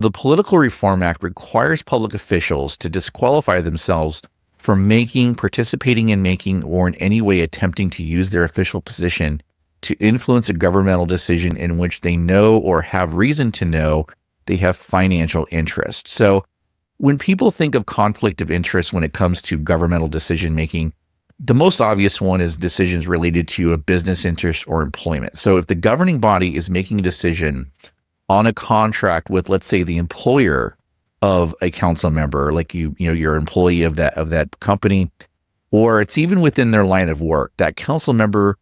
The Political Reform Act requires public officials to disqualify themselves from making, participating in making, or in any way attempting to use their official position to influence a governmental decision in which they know or have reason to know they have financial interest. So when people think of conflict of interest when it comes to governmental decision making, the most obvious one is decisions related to a business interest or employment. So if the governing body is making a decision on a contract with, let's say, the employer of a council member, like you're an employee of that company, or it's even within their line of work, that council member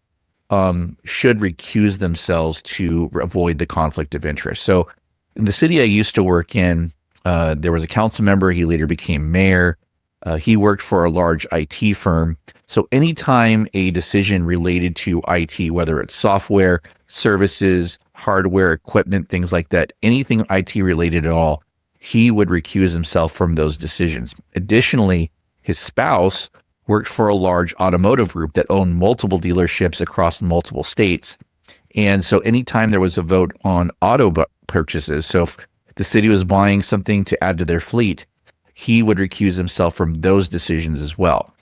should recuse themselves to avoid the conflict of interest. So in the city I used to work in, there was a council member. He later became mayor. He worked for a large IT firm. So anytime a decision related to IT, whether it's software, services, hardware, equipment, things like that, anything IT related at all, he would recuse himself from those decisions. Additionally, his spouse worked for a large automotive group that owned multiple dealerships across multiple states. And so anytime there was a vote on auto purchases, so if the city was buying something to add to their fleet, he would recuse himself from those decisions as well.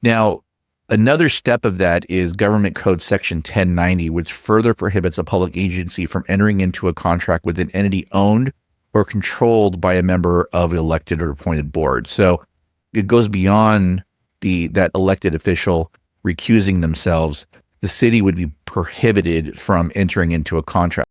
Now, another step of that is Government Code Section 1090, which further prohibits a public agency from entering into a contract with an entity owned or controlled by a member of an elected or appointed board. So it goes beyond that elected official recusing themselves. The city would be prohibited from entering into a contract.